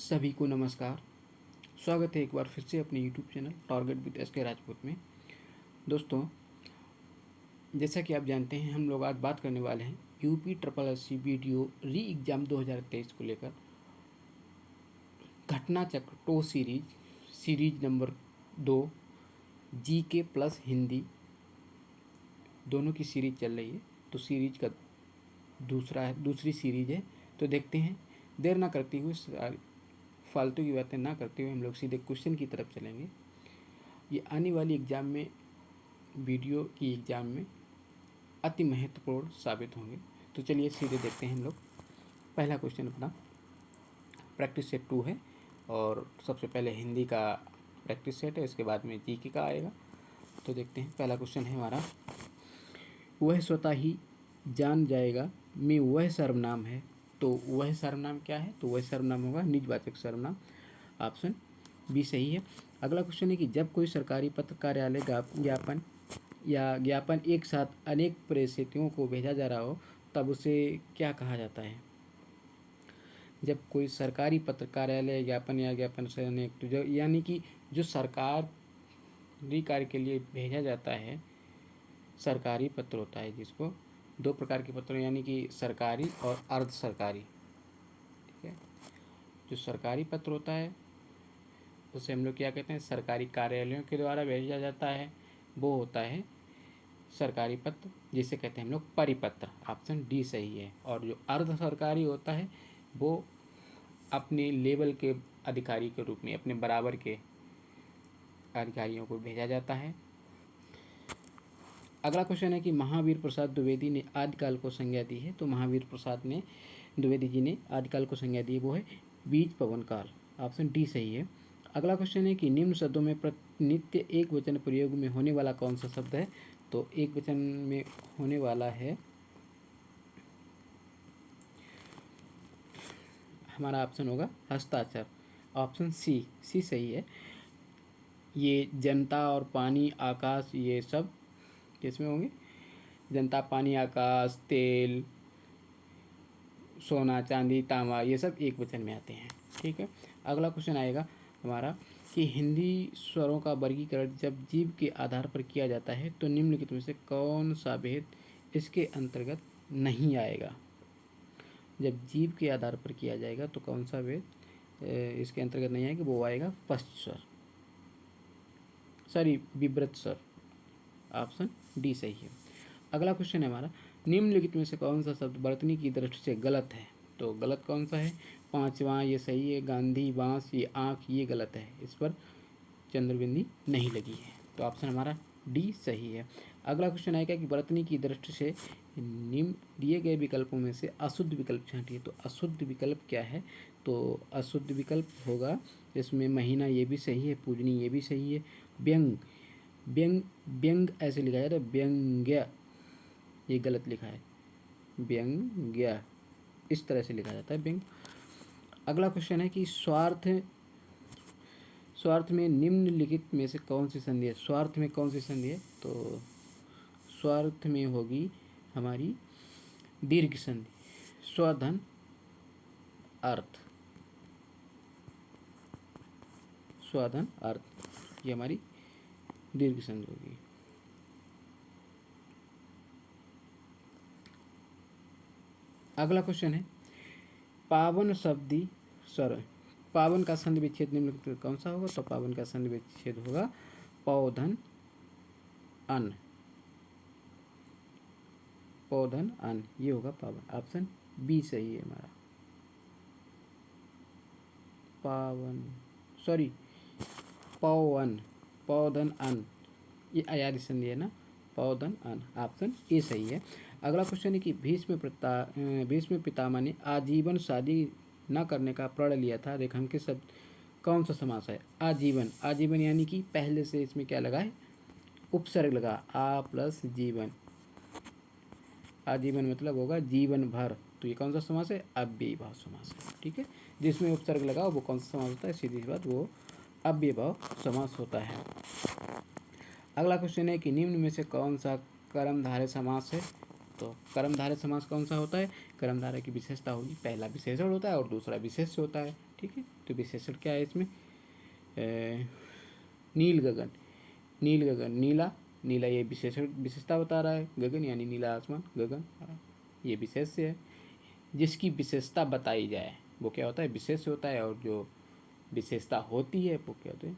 सभी को नमस्कार। स्वागत है एक बार फिर से अपने YouTube channel target with S के राजपूत में। दोस्तों, जैसा कि आप जानते हैं, हम लोग आज बात करने वाले हैं UP triple S C video re exam 2023 को लेकर घटना चक्र टो series number 2 GK plus Hindi दोनों की सीरीज चल रही है। तो सीरीज का दूसरी सीरीज है। तो देखते हैं, देर ना करते हुए, फालतू की बातें ना करते हुए हम लोग सीधे क्वेश्चन की तरफ चलेंगे। ये आने वाली एग्ज़ाम में, वीडियो की एग्ज़ाम में अति महत्वपूर्ण साबित होंगे। तो चलिए सीधे देखते हैं हम लोग। पहला क्वेश्चन अपना प्रैक्टिस सेट 2 है और सबसे पहले हिंदी का प्रैक्टिस सेट है, इसके बाद में जीके का आएगा। तो देखते हैं, पहला क्वेश्चन है हमारा, वह स्वतः ही जान जाएगा मैं वह सर्वनाम है। तो वह सर्वनाम क्या है? तो वह सर्वनाम होगा निजवाचक सर्वनाम। ऑप्शन बी सही है। अगला क्वेश्चन है कि जब कोई सरकारी पत्र, कार्यालय, ज्ञापन एक साथ अनेक प्रेषितों को भेजा जा रहा हो तब उसे क्या कहा जाता है? जब कोई सरकारी पत्र, कार्यालय, ज्ञापन से अनेक, तो जो यानी कि जो सरकारी कार्य के लिए भेजा जाता है, सरकारी पत्र होता है, जिसको दो प्रकार के पत्र यानी कि सरकारी और अर्ध सरकारी। ठीक है, जो सरकारी पत्र होता है उसे हम लोग क्या कहते हैं? सरकारी कार्यालयों के द्वारा भेजा जाता है, वो होता है सरकारी पत्र, जिसे कहते हैं हम लोग परिपत्र। ऑप्शन डी सही है। और जो अर्ध सरकारी होता है वो अपने लेवल के अधिकारी के रूप में, अपने बराबर के अधिकारियों को भेजा जाता है। अगला क्वेश्चन है कि महावीर प्रसाद द्विवेदी ने आदिकाल को संज्ञा दी है। तो महावीर प्रसाद ने, द्विवेदी जी ने आदिकाल को संज्ञा दी, वो है बीज पवन काल। ऑप्शन डी सही है। अगला क्वेश्चन है कि निम्न शब्दों में प्रतिनित्य एक वचन प्रयोग में होने वाला कौन सा शब्द है? तो एक वचन में होने वाला है हमारा ऑप्शन होगा हस्ताक्षर। ऑप्शन सी सही है। ये जनता और पानी, आकाश, ये सब किसमें होंगे? जनता, पानी, आकाश, तेल, सोना, चांदी, तांबा, ये सब एक वचन में आते हैं। ठीक है। अगला क्वेश्चन आएगा हमारा कि हिंदी स्वरों का वर्गीकरण जब जीव के आधार पर किया जाता है तो निम्नलिखित में से कौन सा भेद इसके अंतर्गत नहीं आएगा? जब जीव के आधार पर किया जाएगा तो कौन सा भेद इसके अंतर्गत नहीं आएगा? वो आएगा पश्च स्वर, सॉरी विव्रत स्वर। ऑप्शन डी सही है। अगला क्वेश्चन है हमारा, निम्नलिखित में से कौन सा शब्द वर्तनी की दृष्टि से गलत है? तो गलत कौन सा है? पांचवा ये सही है, गांधी, बांस, ये आँख, ये गलत है, इस पर चंद्रबिंदी नहीं लगी है। तो ऑप्शन हमारा डी सही है। अगला क्वेश्चन आएगा कि वर्तनी की दृष्टि से निम्न दिए गए विकल्पों में से अशुद्ध विकल्प छांटिए। तो अशुद्ध विकल्प क्या है? तो अशुद्ध विकल्प होगा इसमें महीना, ये भी सही है, पूजनी, ये भी सही है, व्यंग, व्यंग ऐसे लिखा जाता है, व्यंग्य, ये गलत लिखा है, व्यंग्य इस तरह से लिखा जाता है, व्यंग। अगला क्वेश्चन है कि स्वार्थ में निम्नलिखित में से कौन सी संधि है? स्वार्थ में कौन सी संधि है? तो स्वार्थ में होगी हमारी दीर्घ संधि, स्वधन अर्थ, स्वधन अर्थ, ये हमारी दीर्घ संधि होगी। अगला क्वेश्चन है, पावन शब्दी स्वर, पावन का संधि विच्छेद निम्नलिखित कौन सा होगा? तो पावन का संधि विच्छेद होगा पौधन अन, पौधन अन, ये होगा पावन। ऑप्शन बी सही है हमारा, पावन, सॉरी पौवन, पौधन अन, ये अयादि संधि है ना, पौधन अन। ऑप्शन ए सही है। अगला क्वेश्चन है कि भीष्म पितामह ने आजीवन शादी न करने का प्रण लिया था, रेखांकित शब्द कौन सा समास है? आजीवन, आजीवन यानी कि पहले से इसमें क्या लगा है? उपसर्ग लगा, आ प्लस जीवन, आजीवन मतलब होगा जीवन भर। तो ये कौन सा समास है? अव्ययीभाव समास है। ठीक है, जिसमें उपसर्ग लगा वो कौन सा समास होता है? सीधी सी बात, वो अव्ययीभाव समास होता है। अगला क्वेश्चन है कि निम्न में से कौन सा कर्मधारय समास है? तो कर्मधारय समास कौन सा होता है? कर्मधारय की विशेषता होगी, पहला विशेषण होता है और दूसरा विशेष्य होता है। ठीक है, तो विशेषण क्या है इसमें? नील गगन, नील गगन, नीला, नीला ये विशेषण विशेषता बता रहा है, गगन यानी नीला आसमान, गगन ये विशेष्य है। जिसकी विशेषता बताई जाए वो क्या होता है? विशेष्य होता है, और जो विशेषता होती है वो क्या होती है?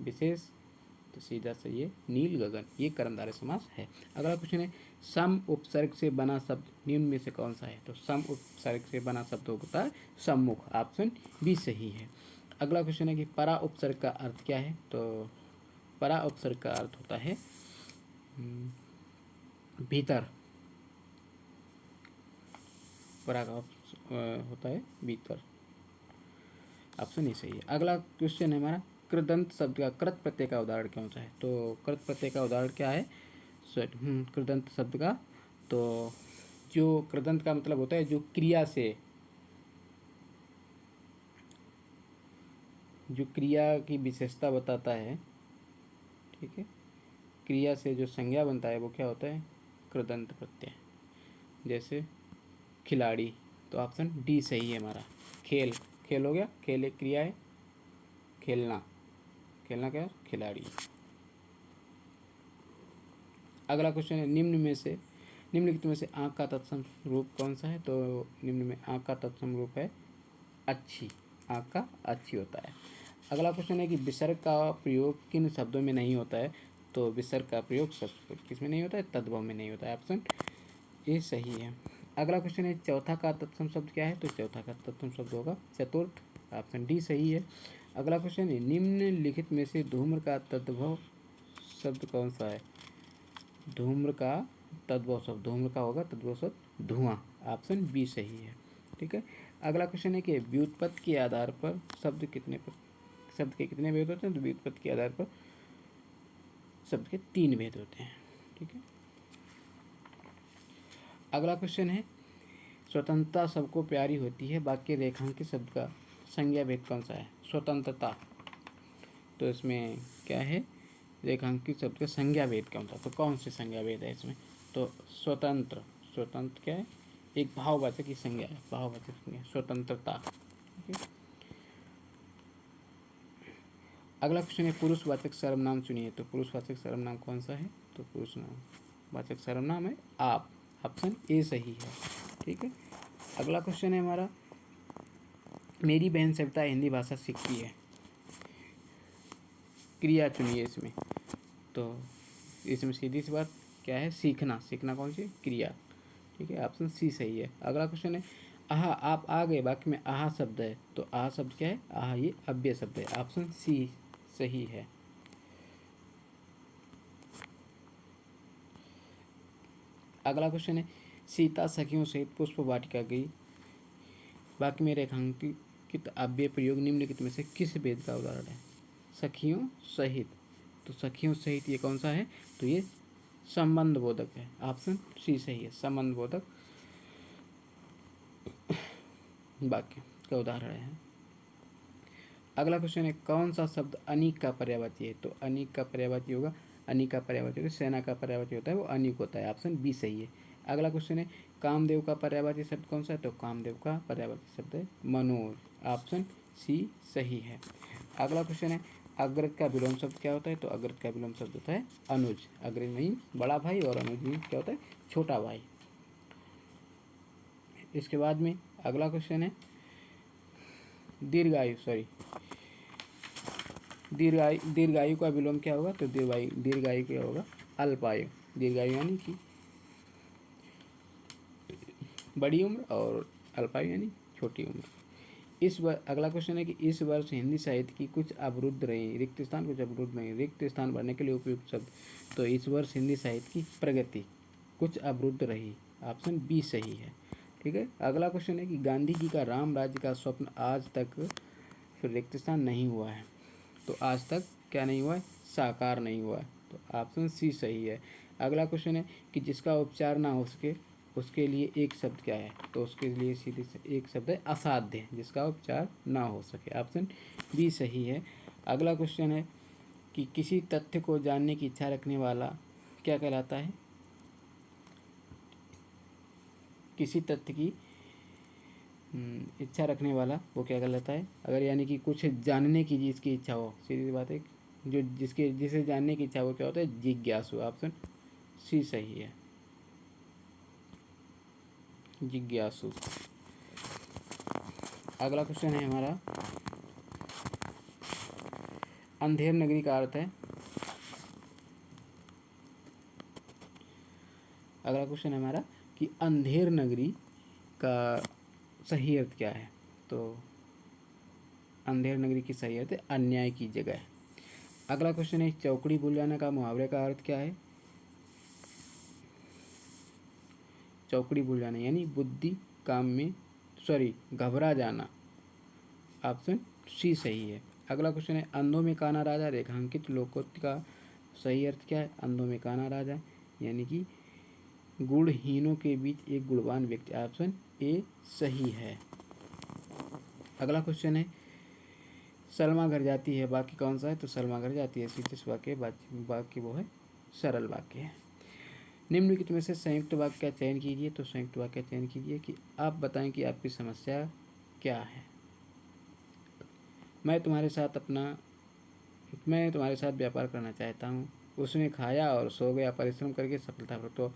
विशेष। तो सीधा सही है नील गगन, ये कर्मधारय समास है। अगला क्वेश्चन है सम उपसर्ग से बना शब्द निम्न में से कौन सा है? तो सम उपसर्ग से बना शब्द होता है सम्मुख, ऑप्शन बी सही है। अगला क्वेश्चन है कि परा उपसर्ग का अर्थ क्या है? तो परा उपसर्ग का अर्थ होता है भीतर, परा का होता है भीतर, ऑप्शन ए सही है। अगला क्वेश्चन है हमारा कृदंत शब्द का कृत प्रत्यय का उदाहरण कौन सा है? तो कृत प्रत्यय का उदाहरण क्या है? कृदंत शब्द का, तो जो कृदंत का मतलब होता है जो क्रिया से, जो क्रिया की विशेषता बताता है, ठीक है, क्रिया से जो संज्ञा बनता है वो क्या होता है? कृदंत प्रत्यय। जैसे खिलाड़ी, तो ऑप्शन डी सही है हमारा। खेल, खेल हो गया, खेल एक क्रिया है, खेलना, खेलना क्या है? खिलाड़ी। अगला क्वेश्चन है निम्नलिखित में से आँख का तत्सम रूप कौन सा है? तो निम्न में आँख का तत्सम रूप है अच्छी, आँख का अच्छी होता है। अगला क्वेश्चन है कि विसर्ग का प्रयोग किन शब्दों में नहीं होता है? तो विसर्ग का प्रयोग किस में नहीं होता है? तद्भव में नहीं होता है, ऑप्शन ए सही है। अगला क्वेश्चन है चौथा का तत्सम शब्द क्या है? तो चौथा का तत्सम शब्द होगा चतुर्थ, ऑप्शन डी सही है। अगला क्वेश्चन है निम्नलिखित में से धूम्र का तद्भव शब्द कौन सा है? धूम्र का तद्भव शब्द, धूम्र का होगा तद्भव शब्द धुआं, ऑप्शन बी सही है। ठीक है, अगला क्वेश्चन है कि व्युत्पत्ति के आधार पर शब्द के कितने भेद होते हैं? तो व्युत्पत्ति के आधार पर शब्द के 3 भेद होते हैं। ठीक है, अगला क्वेश्चन है स्वतंत्रता सबको प्यारी होती है, वाक्य रेखांकित शब्द का संज्ञा भेद कौन सा है? स्वतंत्रता, तो इसमें क्या है? रेखांकित शब्द का संज्ञा भेद कौन सा? तो कौन से संज्ञा भेद है इसमें? तो स्वतंत्र, स्वतंत्र क्या है? एक भाववाचक की संज्ञा है, भाववाचक संज्ञा, स्वतंत्रता। अगला क्वेश्चन है पुरुषवाचक सर्वनाम चुनिए। तो पुरुषवाचक सर्वनाम कौन सा है? तो पुरुषवाचक सर्वनाम है आप, ऑप्शन ए सही है। ठीक है, अगला क्वेश्चन है हमारा मेरी बहन सविता हिंदी भाषा सीखती है, क्रिया चुनिए इसमें। तो इसमें सीधी सी बात क्या है? सीखना, सीखना कौन सी क्रिया? ठीक है, ऑप्शन सी सही है। अगला क्वेश्चन है आहा आप आ गए, वाक्य में आहा शब्द है, तो आहा शब्द क्या है? आहा ये अव्यय शब्द है, ऑप्शन सी सही है। अगला क्वेश्चन है सीता सखियों सहित पुष्प वाटिका गई, वाक्य में रेखांकित अव्यय प्रयोग निम्नलिखित में से किस भेद का उदाहरण है? सखियों सहित, तो सखियों सहित ये कौन सा है? तो ये संबंध बोधक है, ऑप्शन सी सही है, संबंध बोधक वाक्य का उदाहरण है। अगला क्वेश्चन है कौन सा शब्द अनिक का पर्यायवाची है? तो अनिक का पर्यायवाची होगा, अनिक का पर्यायवाची होगा, सेना का पर्यायवाची होता है वो अनिक होता है, ऑप्शन बी सही है। अगला क्वेश्चन है कामदेव का पर्यायवाची शब्द कौन सा है? तो कामदेव का पर्यायवाची शब्द है मनोज, ऑप्शन सी सही है। अगला क्वेश्चन है अग्रज का विलोम शब्द क्या होता है? तो अग्रज का विलोम शब्द होता है अनुज, अग्रज मीन बड़ा भाई और अनुज मीन क्या होता है? छोटा भाई। इसके बाद में अगला क्वेश्चन है दीर्घायु का विलोम क्या होगा? तो दीर्घायु क्या होगा? अल्पायु, दीर्घायु यानी कि बड़ी उम्र और अल्पायु यानी छोटी उम्र। अगला क्वेश्चन है कि इस वर्ष हिंदी साहित्य की कुछ अवरुद्ध रही रिक्त स्थान, कुछ अवरुद्ध नहीं, रिक्त स्थान भरने के लिए उपयुक्त शब्द। तो इस वर्ष हिंदी साहित्य की प्रगति कुछ अवरुद्ध रही, ऑप्शन बी सही है। ठीक है, अगला क्वेश्चन है कि गांधी जी का राम राज्य का स्वप्न आज तक फिर रिक्त स्थान नहीं हुआ है, तो आज तक क्या नहीं हुआ है? साकार नहीं हुआ है, तो ऑप्शन सी सही है। अगला क्वेश्चन है कि जिसका उपचार ना हो सके उसके लिए एक शब्द क्या है? तो उसके लिए सीधे से एक शब्द है असाध्य, जिसका उपचार ना हो सके, ऑप्शन बी सही है। अगला क्वेश्चन है कि किसी तथ्य को जानने की इच्छा रखने वाला क्या कहलाता है? किसी तथ्य की इच्छा रखने वाला वो क्या कहलाता है? अगर यानी कि कुछ जानने की जिसकी इच्छा हो, सीधी सी बात है, जो जिसे जानने की इच्छा हो, क्या होता है? जिज्ञासु। ऑप्शन सी सही है, जिज्ञासु। अगला क्वेश्चन है हमारा, अंधेर नगरी का अर्थ है। अगला क्वेश्चन है हमारा कि अंधेर नगरी का सही अर्थ क्या है? तो अंधेर नगरी की सही अर्थ है अन्याय की जगह। अगला क्वेश्चन है, चौकड़ी भूल जाने का मुहावरे का अर्थ क्या है? चौकड़ी भूल जाना यानी बुद्धि काम में घबरा जाना। ऑप्शन सी सही है। अगला क्वेश्चन है, अंधों में काना राजा रेखांकित लोकोक्ति का सही अर्थ क्या है? अंधों में काना राजा यानी कि गुणहीनों के बीच एक गुणवान व्यक्ति। ऑप्शन ए सही है। अगला क्वेश्चन है, सलमा घर जाती है बाकी कौन सा है? तो सलमा घर जाती है सीधे से वाक्य, बाकी वो है सरल वाक्य है। निम्नलिखित में से संयुक्त वाक्य का चयन कीजिए। तो संयुक्त वाक्य का चयन कीजिए कि आप बताएं कि आपकी समस्या क्या है। मैं तुम्हारे साथ व्यापार करना चाहता हूँ। उसने खाया और सो गया, परिश्रम करके सफलता पर। तो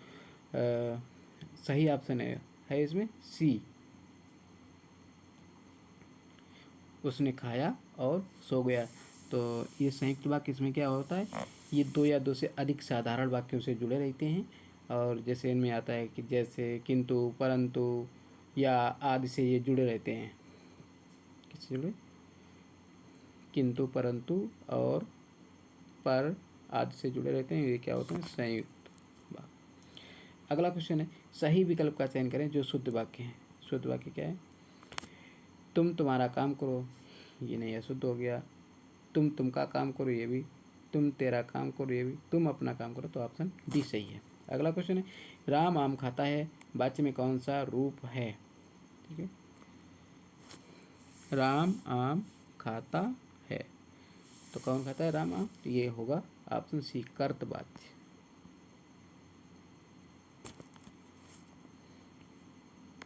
सही ऑप्शन है इसमें सी, उसने खाया और सो गया। तो ये संयुक्त वाक्य इसमें क्या होता है? ये दो या दो से अधिक साधारण वाक्यों से जुड़े रहते हैं, और जैसे इनमें आता है कि जैसे किंतु, परंतु या आदि से ये जुड़े रहते हैं। किससे जुड़े? किंतु, परंतु और पर आदि से जुड़े रहते हैं। ये क्या होते हैं? संयुक्त वाक्य। अगला क्वेश्चन है, सही विकल्प का चयन करें जो शुद्ध वाक्य है। शुद्ध वाक्य क्या है? तुम तुम्हारा काम करो, ये नहीं, अशुद्ध हो गया। तुम का काम करो, ये भी। तुम तेरा काम करो, ये भी। तुम अपना काम करो, तो ऑप्शन डी सही है। अगला क्वेश्चन है, राम आम खाता है वाक्य में कौन सा रूप है? ठीक है, राम आम खाता है, तो कौन खाता है राम आम? तो ये होगा ऑप्शन सी, कर्तवाच्य।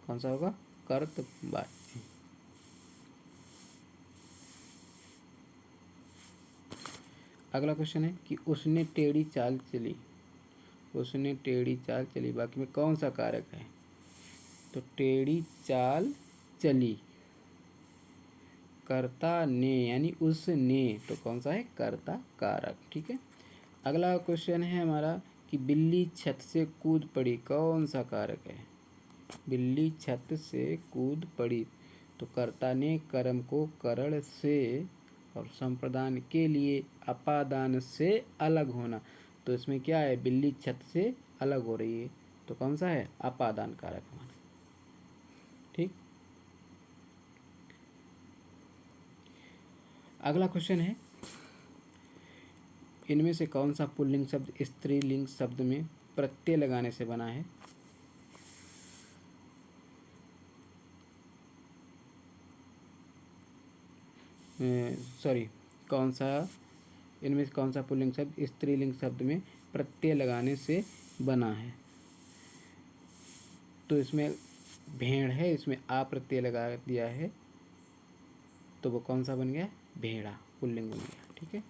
कौन सा होगा? कर्तवाच्य। अगला क्वेश्चन है कि उसने टेढ़ी चाल चली। उसने टेढ़ी चाल चली वाक्य में कौन सा कारक है? तो टेढ़ी चाल चली, कर्ता ने यानी उसने, तो कौन सा है? कर्ता कारक। ठीक है। अगला क्वेश्चन है हमारा कि बिल्ली छत से कूद पड़ी, कौन सा कारक है? बिल्ली छत से कूद पड़ी, तो कर्ता ने कर्म को करण से और संप्रदान के लिए अपादान से अलग होना। तो इसमें क्या है? बिल्ली छत से अलग हो रही है, तो कौन सा है? अपादान कारक हमारा। ठीक। अगला क्वेश्चन है, इनमें से कौन सा पुल्लिंग शब्द स्त्रीलिंग शब्द में प्रत्यय लगाने से बना है? कौन सा, इनमें से कौन सा पुल्लिंग शब्द स्त्रीलिंग शब्द में प्रत्यय लगाने से बना है? तो इसमें भेड़ है, इसमें आ प्रत्यय लगा दिया है, तो वो कौन सा बन गया? भेड़ा, पुल्लिंग बन गया। ठीक है।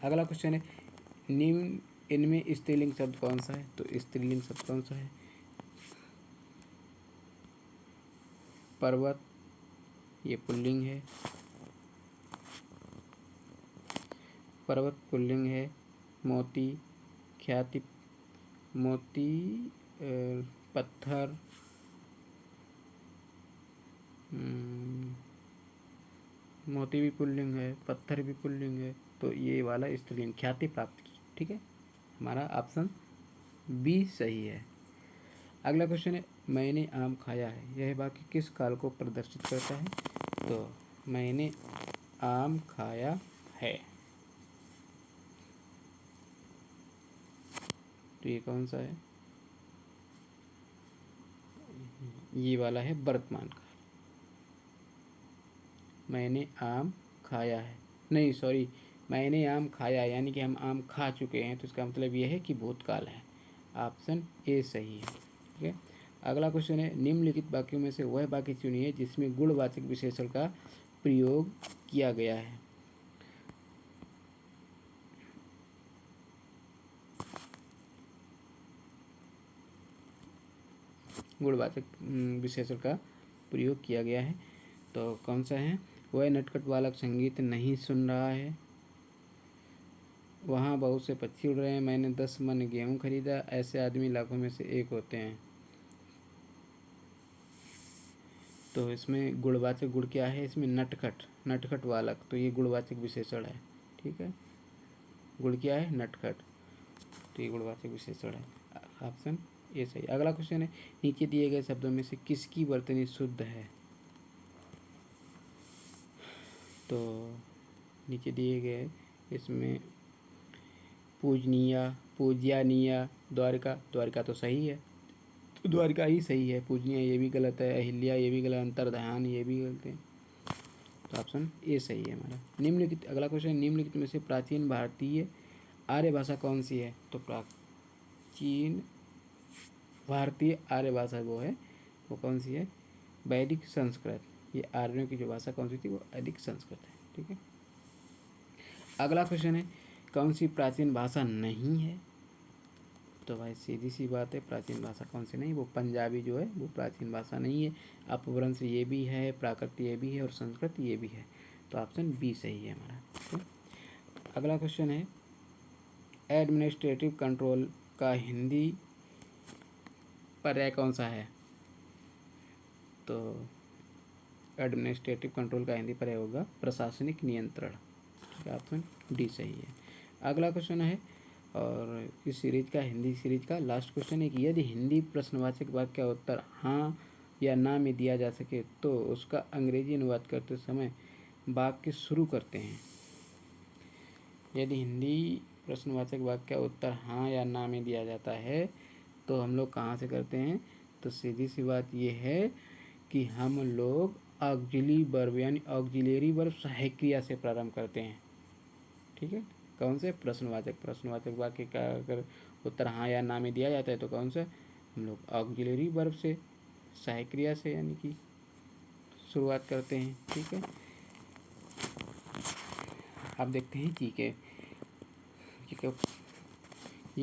अगला क्वेश्चन है, निम्न इनमें स्त्रीलिंग शब्द कौन सा है? तो स्त्रीलिंग शब्द कौन सा है? पर्वत, ये पुल्लिंग है, पर्वत पुल्लिंग है। मोती, ख्याति, मोती, पत्थर, मोती भी पुल्लिंग है, पत्थर भी पुल्लिंग है, तो ये वाला स्त्रीलिंग, ख्याति प्राप्त की। ठीक है, हमारा ऑप्शन बी सही है। अगला क्वेश्चन है, मैंने आम खाया है, यह वाक्य किस काल को प्रदर्शित करता है? तो मैंने आम खाया है, तो ये कौन सा है? ये वाला है वर्तमान काल। मैंने आम खाया है, नहीं सॉरी, मैंने आम खाया यानी कि हम आम खा चुके हैं, तो इसका मतलब ये है कि भूतकाल है। ऑप्शन ए सही है। ठीक है, अगला क्वेश्चन है निम्नलिखित वाक्यों में से वह वाक्य चुनिए जिसमें गुणवाचक विशेषण का प्रयोग किया गया है। गुणवाचक विशेषण का प्रयोग किया गया है, तो कौन सा है? वह नटखट बालक संगीत नहीं सुन रहा है, वहाँ बहुत से पक्षी उड़ रहे हैं, मैंने 10 मन गेहूँ खरीदा, ऐसे आदमी लाखों में से एक होते हैं। तो इसमें गुणवाचक गुण क्या है? इसमें नटखट, नटखट बालक, तो ये गुणवाचक विशेषण है। ठीक है, गुण क्या है? नटखट, तो ये गुणवाचक विशेषण है। ऑप्शन ए सही। अगला क्वेश्चन है नीचे दिए गए शब्दों में से किसकी वर्तनी शुद्ध है? तो नीचे दिए गए इसमें पूजनीय, पूज्यानीय, द्वारिका, द्वारिका तो सही है, तो द्वारिका ही सही है। पूजनीय ये भी गलत है, अहिल्या ये भी गलत, अंतर्ध्यान ये भी गलत है, तो ऑप्शन ए सही है हमारा। निम्नलिखित, अगला क्वेश्चन, निम्नलिखित में से प्राचीन भारतीय आर्य भाषा कौन सी है? तो प्राचीन भारतीय आर्य भाषा वो है, वो कौन सी है? वैदिक संस्कृत। ये आर्यों की जो भाषा कौन सी थी? वो वैदिक संस्कृत है। ठीक है, अगला क्वेश्चन है कौन सी प्राचीन भाषा नहीं है? तो भाई सीधी सी बात है, प्राचीन भाषा कौन सी नहीं? वो पंजाबी जो है वो प्राचीन भाषा नहीं है। अपभ्रंश ये भी है, प्राकृत ये भी है, और संस्कृत ये भी है, तो ऑप्शन बी सही है हमारा। ठीक है? अगला क्वेश्चन है एडमिनिस्ट्रेटिव कंट्रोल का हिंदी पर्याय कौन सा है? तो एडमिनिस्ट्रेटिव कंट्रोल का हिंदी पर्याय होगा प्रशासनिक नियंत्रण। ठीक है, ऑप्शन डी सही है। अगला क्वेश्चन है, और इस सीरीज का, हिंदी सीरीज का लास्ट क्वेश्चन है कि यदि हिंदी प्रश्नवाचक वाक्य का उत्तर हाँ या ना में दिया जा सके तो उसका अंग्रेजी अनुवाद करते समय वाक्य शुरू करते हैं। यदि हिंदी प्रश्नवाचक वाक्य का उत्तर हाँ या ना में दिया जाता है तो हम लोग कहाँ से करते हैं? तो सीधी सी बात ये है कि हम लोग ऑक्सिलरी वर्ब यानी ऑक्सिलरी वर्ब सहायक क्रिया से प्रारंभ करते हैं। ठीक है, कौन से? प्रश्नवाचक, प्रश्नवाचक वाक्य का अगर उत्तर हाँ या ना में दिया जाता है तो कौन सा? हम लोग ऑक्सिलरी वर्ब से, सहायक क्रिया से यानी कि शुरुआत करते हैं। ठीक है, अब देखते हैं जीके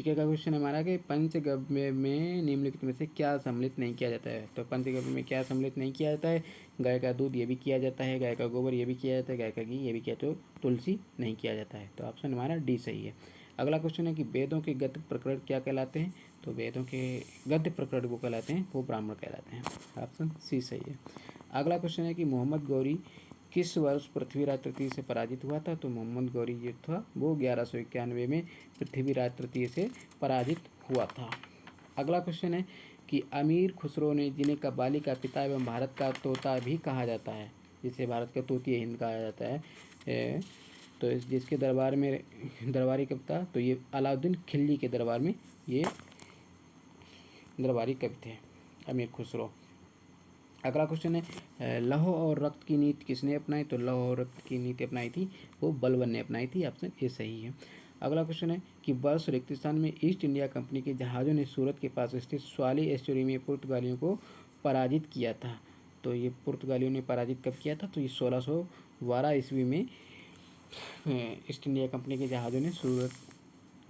का क्वेश्चन हमारा कि पंचगव्य में निम्नलिखित में से क्या सम्मिलित नहीं किया जाता है? तो पंचगव्य में क्या सम्मिलित नहीं किया जाता है? गाय का दूध ये भी किया जाता है, गाय का गोबर ये भी किया जाता है, गाय का घी ये भी किया, तो तुलसी नहीं किया जाता है, तो ऑप्शन हमारा डी सही है। अगला क्वेश्चन है कि वेदों के गद्य प्रकरण क्या कहलाते हैं? तो वेदों के गद्य प्रकरण वो कहलाते हैं, वो ब्राह्मण कहलाते हैं, ऑप्शन सी सही है। अगला क्वेश्चन है कि मोहम्मद गौरी किस वर्ष पृथ्वीराज तृतीय से पराजित हुआ था? तो मोहम्मद गौरी जो था वो 1191 में पृथ्वीराज तृतीय से पराजित हुआ था। अगला क्वेश्चन है कि अमीर खुसरो ने, जिन्हें कव्वाली का पिता एवं भारत का तोता भी कहा जाता है, जिसे भारत का तोती हिंद कहा जाता है, तो जिसके दरबार में दरबारी कवि था, तो ये अलाउद्दीन खिलजी के दरबार में ये दरबारी कवि थे, अमीर खुसरो। अगला क्वेश्चन है लौह और रक्त की नीति किसने अपनाई? तो लौह और रक्त की नीति अपनाई थी वो बलबन ने अपनाई थी, ऑप्शन ए सही है। अगला क्वेश्चन है कि वर्ष रेगिस्तान में ईस्ट इंडिया कंपनी के जहाज़ों ने सूरत के पास स्थित स्वाली एस्चुरी में पुर्तगालियों को पराजित किया था। तो ये पुर्तगालियों ने पराजित कब किया था? तो ये 1612 ईस्वी में ईस्ट इंडिया कंपनी के जहाज़ों ने सूरत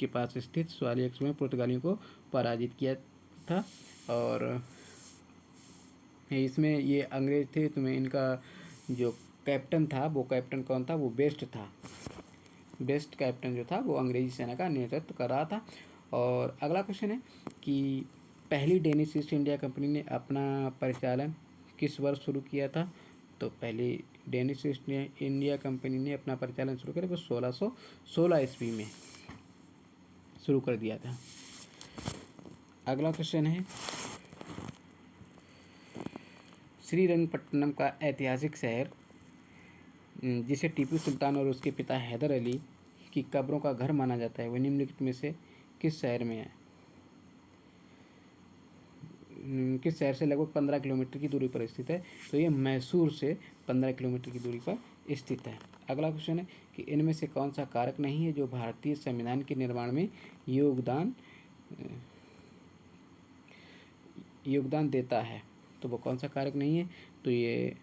के पास स्थित स्वाली एस्चुरी में पुर्तगालियों को पराजित किया था। और इसमें ये अंग्रेज थे, तो मैं इनका जो कैप्टन था, वो कैप्टन कौन था? वो बेस्ट था, बेस्ट कैप्टन जो था वो अंग्रेजी सेना का नेतृत्व कर रहा था। और अगला क्वेश्चन है कि पहली डेनिश ईस्ट इंडिया कंपनी ने अपना परिचालन किस वर्ष शुरू किया था? तो पहली डेनिश ईस्ट इंडिया कंपनी ने अपना परिचालन शुरू किया वो 1616 ईस्वी में शुरू कर दिया था। अगला क्वेश्चन है श्रीरंगपट्टनम का ऐतिहासिक शहर, जिसे टीपू सुल्तान और उसके पिता हैदर अली की कब्रों का घर माना जाता है, वह निम्नलिखित में से किस शहर में है? किस शहर से लगभग 15 किलोमीटर की दूरी पर स्थित है? तो ये मैसूर से 15 किलोमीटर की दूरी पर स्थित है। अगला क्वेश्चन है कि इनमें से कौन सा कारक नहीं है जो भारतीय संविधान के निर्माण में योगदान योगदान देता है, तो वो कौन सा कारक नहीं है? तो ये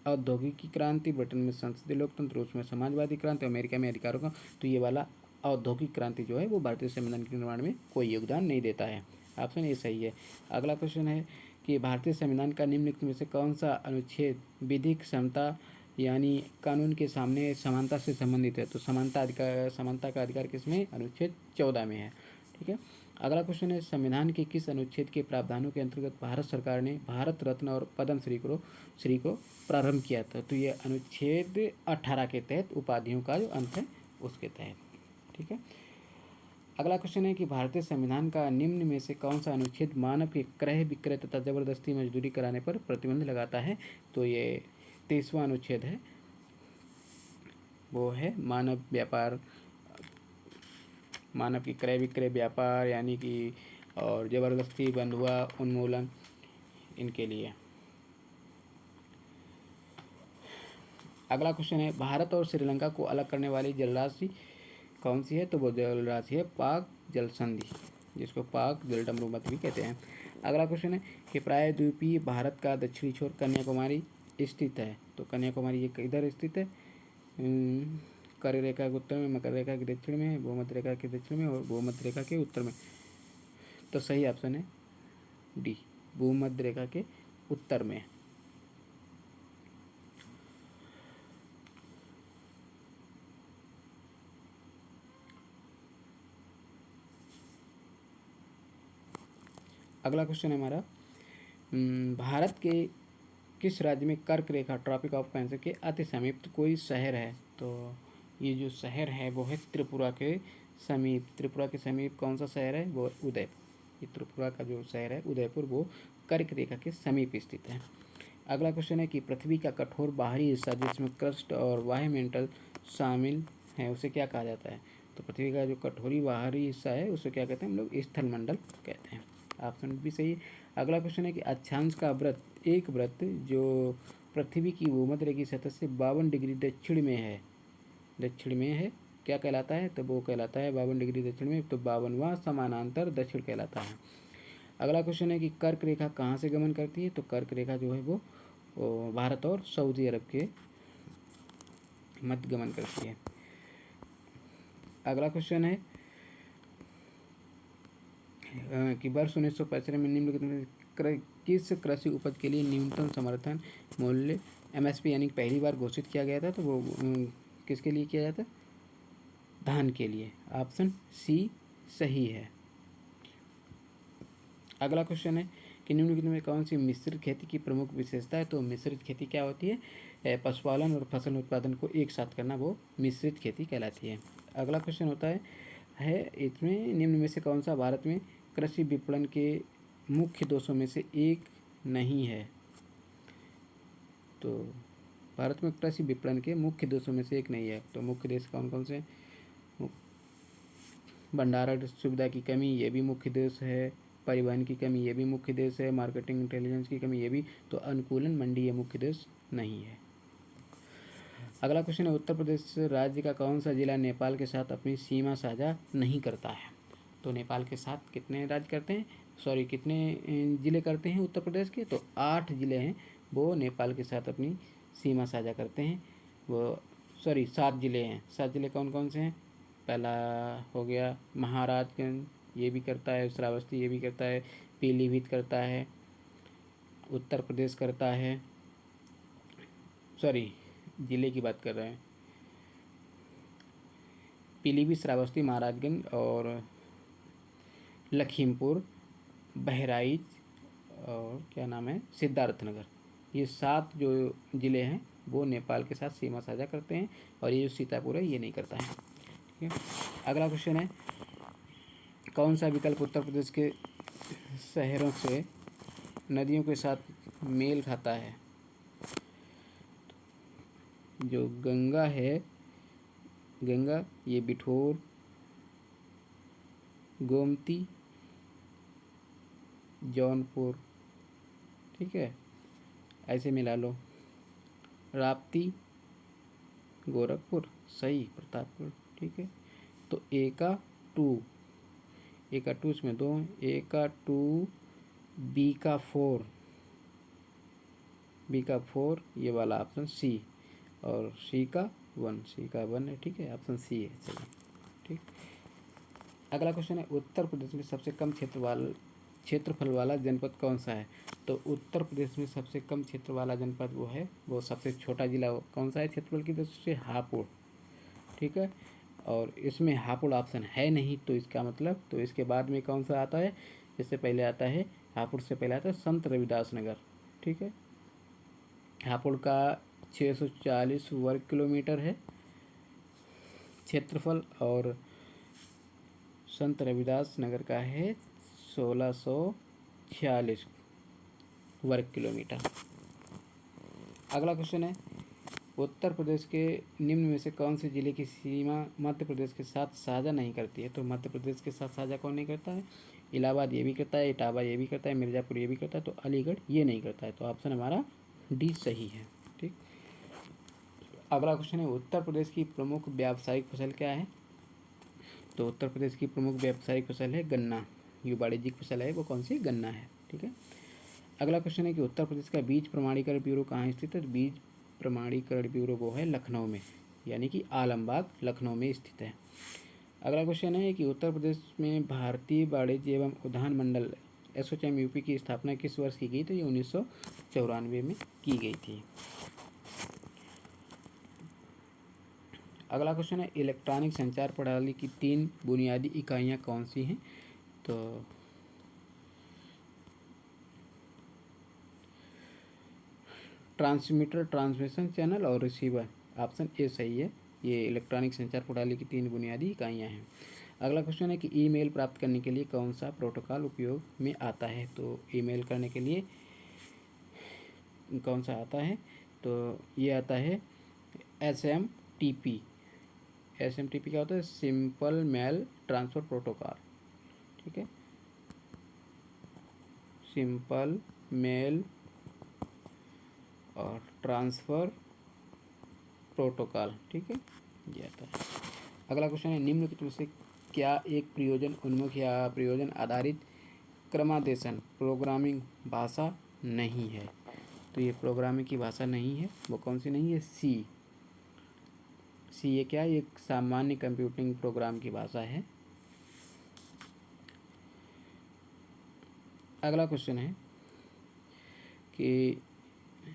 औद्योगिक क्रांति, ब्रिटेन में संसदीय लोकतंत्र, रूस में समाजवादी क्रांति, अमेरिका में अधिकारों का, तो ये वाला औद्योगिक क्रांति जो है वो भारतीय संविधान के निर्माण में कोई योगदान नहीं देता है। ऑप्शन ए सही है। अगला क्वेश्चन है कि भारतीय संविधान का निम्नलिखित में से कौन सा अनुच्छेद विधिक समता यानी कानून के सामने समानता से संबंधित है? तो समानता का अधिकार किसमें? अनुच्छेद 14 में है। ठीक है। अगला क्वेश्चन है संविधान के किस अनुच्छेद के प्रावधानों के अंतर्गत भारत सरकार ने भारत रत्न और पद्म श्री को प्रारंभ किया था? तो ये अनुच्छेद 18 के तहत उपाधियों का जो अंत है उसके तहत। ठीक है। अगला क्वेश्चन है कि भारतीय संविधान का निम्न में से कौन सा अनुच्छेद मानव के क्रय विक्रय तथा जबरदस्ती मजदूरी कराने पर प्रतिबंध लगाता है? तो ये 23वां अनुच्छेद है, वो है मानव की क्रय विक्रय, व्यापार यानी कि और जबरदस्ती, बंधुआ उन्मूलन, इनके लिए। अगला क्वेश्चन है भारत और श्रीलंका को अलग करने वाली जलराशि कौन सी है? तो वो जलराशि है पाक जल संधि, जिसको पाक जलडमरूमत भी कहते हैं। अगला क्वेश्चन है कि प्रायद्वीपीय भारत का दक्षिणी छोर कन्याकुमारी स्थित है। तो कन्याकुमारी ये इधर स्थित है, कर्क रेखा के उत्तर में, मकर रेखा के दक्षिण में, भूमध्य रेखा के दक्षिण में और भूमध्य रेखा के उत्तर में। तो सही ऑप्शन है डी, भूमध्य रेखा के उत्तर में। अगला क्वेश्चन है हमारा भारत के किस राज्य में कर्क रेखा ट्रॉपिक ऑफ कैंसर के अति समीप कोई शहर है? तो ये जो शहर है वो है त्रिपुरा के समीप। त्रिपुरा के समीप कौन सा शहर है? वो उदयपुर। ये त्रिपुरा का जो शहर है उदयपुर, वो कर्क रेखा के समीप स्थित है। अगला क्वेश्चन है कि पृथ्वी का कठोर बाहरी हिस्सा जिसमें क्रस्ट और वायुमंडल शामिल है उसे क्या कहा जाता है? तो पृथ्वी का जो कठोरी बाहरी हिस्सा है उसे क्या कहते हैं? हम लोग स्थल मंडल कहते हैं। ऑप्शन भी सही है। अगला क्वेश्चन है कि अक्षांश का वृत्त एक वृत्त जो पृथ्वी की भूमध्य रेखा की सतह से 52 डिग्री दक्षिण में है क्या कहलाता है? तो वो कहलाता है 52 डिग्री दक्षिण में, तो 52वां समानांतर दक्षिण कहलाता है। अगला क्वेश्चन है कि कर्क रेखा कहाँ से गमन करती है? तो कर्क रेखा जो है वो भारत और सऊदी अरब के मध्य गमन करती है। अगला क्वेश्चन है कि वर्ष 1965 में निम्नलिखित किस कृषि उपज के लिए न्यूनतम समर्थन मूल्य एमएसपी यानी पहली बार घोषित किया गया था? तो वो किसके लिए किया जाता? धान के लिए। ऑप्शन सी सही है। अगला क्वेश्चन है कि निम्नलिखित में कौन सी मिश्रित खेती की प्रमुख विशेषता है? तो मिश्रित खेती क्या होती है? पशुपालन और फसल उत्पादन को एक साथ करना वो मिश्रित खेती कहलाती है। अगला क्वेश्चन होता है इसमें निम्न में से कौन सा भारत में कृषि विपणन के मुख्य दोषों में से एक नहीं है? तो भारत में कृषि विपणन के मुख्य दोषों में से एक नहीं है। तो मुख्य दोष कौन कौन से? भंडारण सुविधा की कमी, ये भी मुख्य दोष है। परिवहन की कमी, ये भी मुख्य दोष है। मार्केटिंग इंटेलिजेंस की कमी, ये भी। तो अनुकूलन मंडी ये मुख्य दोष नहीं है। अगला क्वेश्चन है उत्तर प्रदेश राज्य का कौन सा जिला नेपाल के साथ अपनी सीमा साझा नहीं करता है? तो नेपाल के साथ कितने राज्य करते हैं, कितने ज़िले करते हैं उत्तर प्रदेश के? तो 8 ज़िले हैं वो नेपाल के साथ अपनी सीमा साझा करते हैं। 7 ज़िले हैं। 7 ज़िले कौन कौन से हैं? पहला हो गया महाराजगंज, ये भी करता है। श्रावस्ती ये भी करता है। पीलीभीत करता है। उत्तर प्रदेश करता है। ज़िले की बात कर रहे हैं। पीलीभीत, श्रावस्ती, महाराजगंज और लखीमपुर, बहराइच और क्या नाम है, सिद्धार्थनगर, ये 7 जो ज़िले हैं वो नेपाल के साथ सीमा साझा करते हैं। और ये जो सीतापुर है ये नहीं करता है। ठीक है। अगला क्वेश्चन है कौन सा विकल्प उत्तर प्रदेश के शहरों से नदियों के साथ मेल खाता है? जो गंगा है, गंगा ये बिठोर, गोमती, जौनपुर, ठीक है, ऐसे मिला लो। राप्ती, गोरखपुर, सही, प्रतापगढ़, ठीक है। तो एका टू इसमें 2, एका 2 बी का 4, बी का 4 ये वाला ऑप्शन सी, और सी का 1, सी का 1 है, ठीक है, ऑप्शन सी है सही, ठीक। अगला क्वेश्चन है उत्तर प्रदेश में सबसे कम क्षेत्रफल वाला जनपद कौन सा है। तो उत्तर प्रदेश में सबसे कम क्षेत्र वाला जनपद वो है, वो सबसे छोटा जिला कौन सा है क्षेत्रफल की दृष्टि से, हापुड़, ठीक है। और इसमें हापुड़ ऑप्शन है नहीं, तो इसका मतलब, तो इसके बाद में कौन सा आता है, इससे पहले आता है, हापुड़ से पहले आता है संत रविदास नगर, ठीक है। हापुड़ का 640 वर्ग किलोमीटर है क्षेत्रफल, और संत रविदास नगर का है 1646 वर्ग किलोमीटर। अगला क्वेश्चन है उत्तर प्रदेश के निम्न में से कौन से जिले की सीमा मध्य प्रदेश के साथ साझा नहीं करती है। तो मध्य प्रदेश के साथ साझा कौन नहीं करता है, इलाहाबाद ये भी करता है, इटावा ये भी करता है, मिर्ज़ापुर ये भी करता है, तो अलीगढ़ ये नहीं करता है, तो ऑप्शन हमारा डी सही है, ठीक। अगला क्वेश्चन है उत्तर प्रदेश की प्रमुख व्यावसायिक फसल क्या है। तो उत्तर प्रदेश की प्रमुख व्यावसायिक फसल है गन्ना, जो वाणिज्यिक फसल है वो कौन सी, गन्ना है, ठीक है। अगला क्वेश्चन है कि उत्तर प्रदेश का बीज प्रमाणीकरण ब्यूरो कहाँ स्थित है। बीज प्रमाणीकरण ब्यूरो वो है लखनऊ में, यानी कि आलमबाग लखनऊ में स्थित है। अगला क्वेश्चन है कि उत्तर प्रदेश में भारतीय वाणिज्य एवं उद्यान मंडल एसोचैम यूपी की स्थापना किस वर्ष की गई। तो ये 1994 में की गई थी। अगला क्वेश्चन है इलेक्ट्रॉनिक संचार प्रणाली की 3 बुनियादी इकाइयाँ कौन सी हैं। तो ट्रांसमीटर, ट्रांसमिशन चैनल और रिसीवर, ऑप्शन ए सही है, ये इलेक्ट्रॉनिक संचार प्रणाली की 3 बुनियादी इकाइयाँ हैं। अगला क्वेश्चन है कि ईमेल प्राप्त करने के लिए कौन सा प्रोटोकॉल उपयोग में आता है। तो ईमेल करने के लिए कौन सा आता है, तो ये आता है SMTP। SMTP क्या होता है, सिंपल मेल ट्रांसफ़र प्रोटोकॉल, ठीक है, सिंपल मेल और ट्रांसफ़र प्रोटोकॉल, ठीक है, ये आता है। अगला क्वेश्चन है निम्नलिखित में से क्या एक प्रयोजन उन्मुख या प्रयोजन आधारित क्रमादेशन प्रोग्रामिंग भाषा नहीं है। तो ये प्रोग्रामिंग की भाषा नहीं है, वो कौन सी नहीं है, सी ये क्या है, एक सामान्य कंप्यूटिंग प्रोग्राम की भाषा है। अगला क्वेश्चन है कि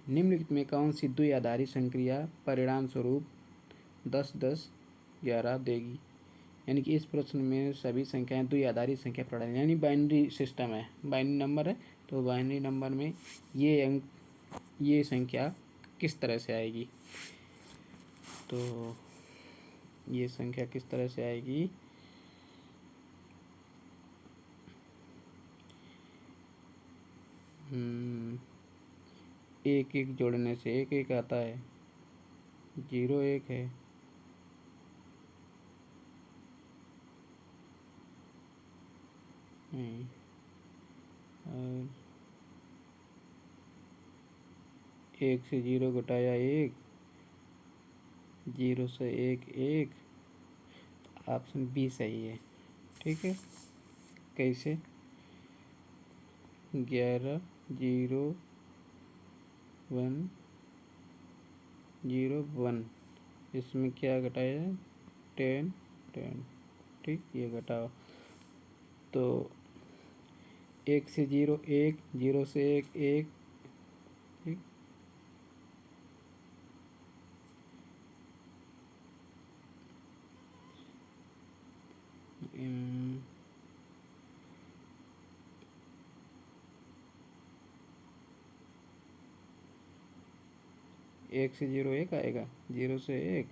निम्नलिखित में कौन सी द्विआधारी संक्रिया परिणाम स्वरूप 10-10-11 देगी। यानी कि इस प्रश्न में सभी संख्याएं द्विआधारी संख्या प्रणाली यानी बाइनरी सिस्टम है, बाइनरी नंबर है, तो बाइनरी नंबर में ये संख्या किस तरह से आएगी। तो ये संख्या किस तरह से आएगी, एक एक जोड़ने से एक एक आता है, 0 1 है, और 1 से 0 घटाया 1, 0 से 1 1, ऑप्शन बी सही है, ठीक है। कैसे, 11 0 1 0 1, इसमें क्या घटाया है, 10 10, ठीक, ये घटाओ, तो 1 से 0 1, 0 से 1 1, ठीक, एक से 0 1 आएगा, 0 से 1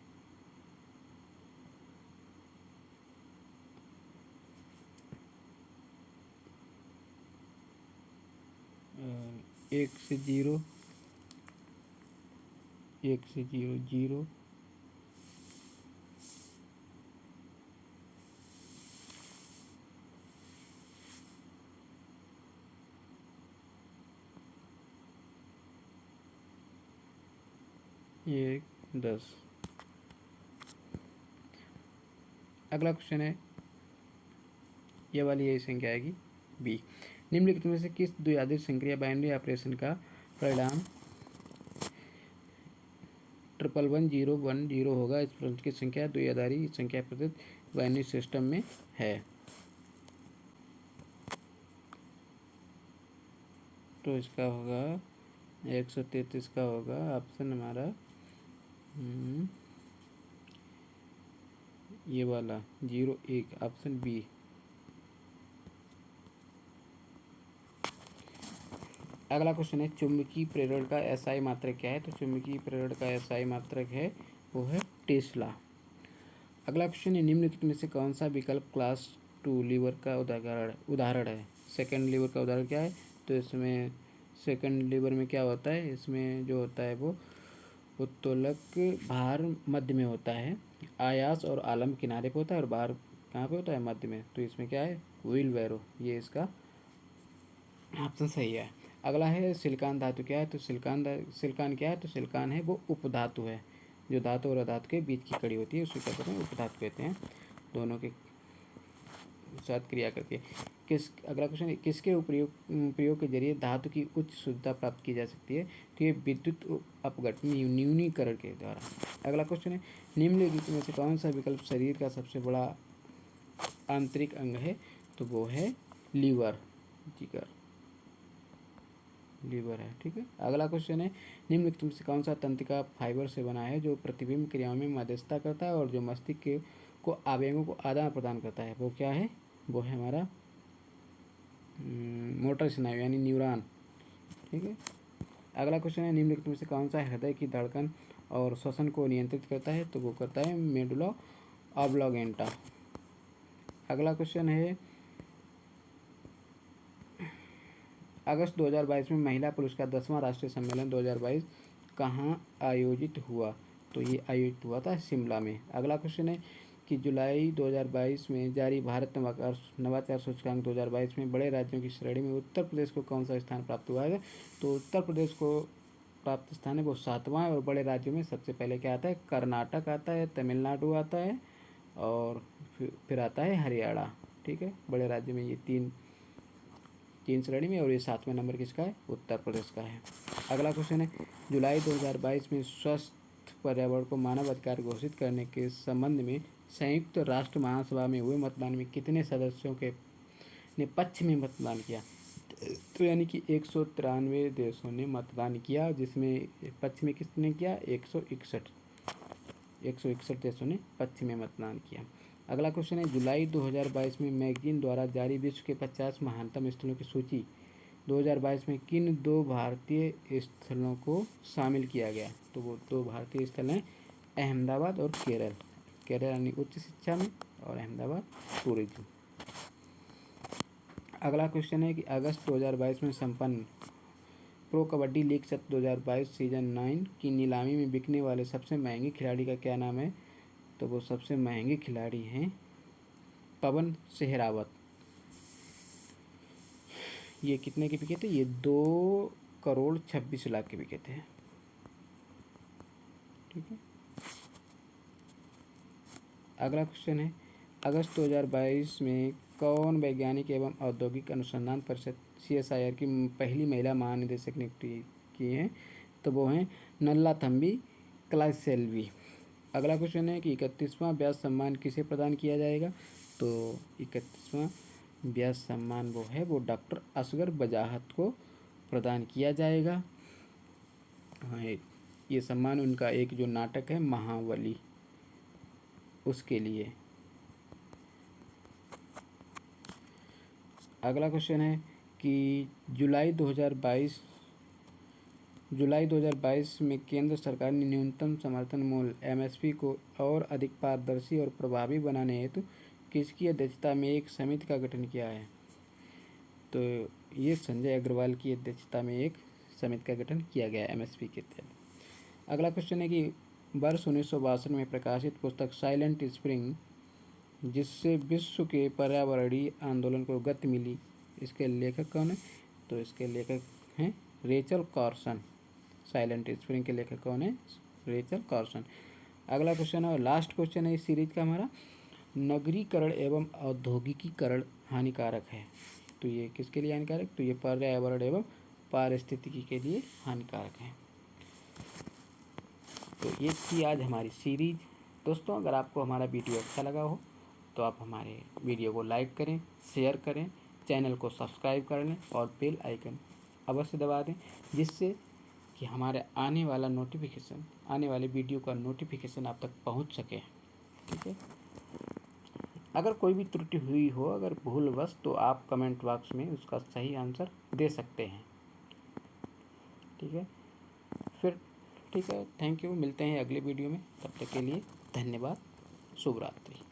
1 से 0 1 से 0 0, 1 10। अगला क्वेश्चन है, ये वाली यही संख्या आएगी बी। निम्नलिखित में से किस द्विआधारी संक्रिया बाइनरी ऑपरेशन का परिणाम 111010 होगा? इस प्रश्न की संख्या द्विआधारी संख्या प्रदत्त बाइनरी सिस्टम में है। तो इसका होगा 133 का होगा ऑप्शन हमारा ये वाला 01 ऑप्शन बी। अगला क्वेश्चन है चुंबकीय प्रेरण का एसआई मात्रक क्या है? तो चुंबकीय प्रेरण का एसआई मात्रक है वो है टेस्ला। अगला क्वेश्चन है निम्नलिखित में से कौन सा विकल्प क्लास 2 लीवर का उदाहरण है? सेकंड लीवर का उदाहरण क्या है? तो इसमें सेकंड लीवर में क्या होता है, इसमें जो होता है वो उत्तोलक भार मध्य में होता है, आयास और आलम्ब किनारे पे होता है और भार कहाँ पे होता है? मध्य में। तो इसमें क्या है? व्हील बैरो, ये इसका ऑप्शन सही है। अगला है सिलिकॉन धातु क्या है? तो सिलिकॉन क्या है? तो सिलिकॉन है वो उपधातु है, जो धातु और अधातु के बीच की कड़ी होती है उसे क्या कहते हैं? उपधातु कहते हैं। दोनों के साथ क्रिया करके अगला क्वेश्चन है किसके प्रयोग के जरिए धातु की उच्च शुद्धता प्राप्त की जा सकती है? तो ये विद्युत अपघटन न्यूनीकरण के द्वारा। अगला क्वेश्चन है निम्नलिखित में से कौन सा विकल्प शरीर का सबसे बड़ा आंतरिक अंग है? तो वो है लीवर, जिगर, लीवर है। ठीक है। अगला क्वेश्चन है निम्नलिखित में से कौन सा तंत्रिका फाइबर से बना है जो प्रतिबिंब क्रियाओं में मध्यस्थता करता है और जो मस्तिष्क को आवेगों को आदान प्रदान करता है? वो क्या है? वो है हमारा मोटर स्नायु यानी न्यूरॉन। ठीक है। अगला क्वेश्चन है निम्नलिखित में से कौन सा हृदय की धड़कन और श्वसन को नियंत्रित करता है? तो वो करता है मेडुला ऑब्लिगेंटा। अगला क्वेश्चन है अगस्त 2022 में महिला पुलिस का 10वां राष्ट्रीय सम्मेलन 2022 कहाँ आयोजित हुआ? तो ये आयोजित हुआ था शिमला में। अगला क्वेश्चन है कि जुलाई 2022 में जारी भारत नवाचार सूचकांक 2022 में बड़े राज्यों की श्रेणी में उत्तर प्रदेश को कौन सा स्थान प्राप्त हुआ है? तो उत्तर प्रदेश को प्राप्त स्थान है वो 7वां है। और बड़े राज्यों में सबसे पहले क्या आता है? कर्नाटक आता है, तमिलनाडु आता है और फिर आता है हरियाणा। ठीक है। बड़े राज्य में ये तीन श्रेणी में, और ये 7वें नंबर किसका है? उत्तर प्रदेश का है। अगला क्वेश्चन है जुलाई 2022 में स्वस्थ पर्यावरण को मानव अधिकार घोषित करने के संबंध में संयुक्त राष्ट्र महासभा में हुए मतदान में कितने सदस्यों के ने पक्ष में मतदान किया? तो यानी कि 193 देशों ने मतदान किया, जिसमें पक्ष में किसने किया? 161 देशों ने पक्ष में मतदान किया। अगला क्वेश्चन है जुलाई 2022 में मैगजीन द्वारा जारी विश्व के 50 महानतम स्थलों की सूची 2022 में किन 2 भारतीय स्थलों को शामिल किया गया? तो वो 2 भारतीय स्थल हैं अहमदाबाद और केरल। केरल यानी उच्च शिक्षा में और अहमदाबाद टूरिज्म। अगला क्वेश्चन है कि अगस्त 2022 में संपन्न प्रो कबड्डी लीग सत्र 2022 सीजन 9 की नीलामी में बिकने वाले सबसे महंगे खिलाड़ी का क्या नाम है? तो वो सबसे महंगे खिलाड़ी हैं पवन सेहरावत। ये कितने के बिके थे? ये 2,26,00,000 के बिके थे। ठीक है। अगला क्वेश्चन है अगस्त 2022 में कौन वैज्ञानिक एवं औद्योगिक अनुसंधान परिषद CSIR की पहली महिला महानिदेशक नियुक्ति की हैं? तो वो हैं नल्लाथम्बी क्लासेल्वी। अगला क्वेश्चन है कि 31वां व्यास सम्मान किसे प्रदान किया जाएगा? तो 31वां व्यास सम्मान वो है वो डॉक्टर असगर बजाहत को प्रदान किया जाएगा। हाँ, ये सम्मान उनका एक जो नाटक है महाबली, उसके लिए। अगला क्वेश्चन है कि जुलाई 2022 में केंद्र सरकार ने न्यूनतम समर्थन मूल्य MSP को और अधिक पारदर्शी और प्रभावी बनाने हेतु किसकी अध्यक्षता में एक समिति का गठन किया है? तो ये संजय अग्रवाल की अध्यक्षता में एक समिति का गठन किया गया MSP के तहत। अगला क्वेश्चन है कि वर्ष 1962 में प्रकाशित पुस्तक साइलेंट स्प्रिंग, जिससे विश्व के पर्यावरणीय आंदोलन को गति मिली, इसके लेखक कौन है? तो इसके लेखक हैं रेचल कार्सन। साइलेंट स्प्रिंग के लेखक कौन है? Rachel Carson. अगला क्वेश्चन और लास्ट क्वेश्चन है इस सीरीज का हमारा, नगरीकरण एवं औद्योगिकीकरण हानिकारक है। तो ये किसके लिए हानिकारक, तो ये पर्यावरण एवं पारिस्थितिकी के लिए हानिकारक है। तो ये थी आज हमारी सीरीज। दोस्तों अगर आपको हमारा वीडियो अच्छा लगा हो तो आप हमारे वीडियो को लाइक करें, शेयर करें, चैनल को सब्सक्राइब कर लें और बेल आइकन अवश्य दबा दें, जिससे कि हमारे आने वाले वीडियो का नोटिफिकेशन आप तक पहुंच सके। ठीक है। अगर कोई भी त्रुटि हुई हो, अगर भूलवश, तो आप कमेंट बॉक्स में उसका सही आंसर दे सकते हैं। ठीक है। फिर ठीक है, थैंक यू, मिलते हैं अगले वीडियो में। तब तक के लिए धन्यवाद, शुभ रात्रि।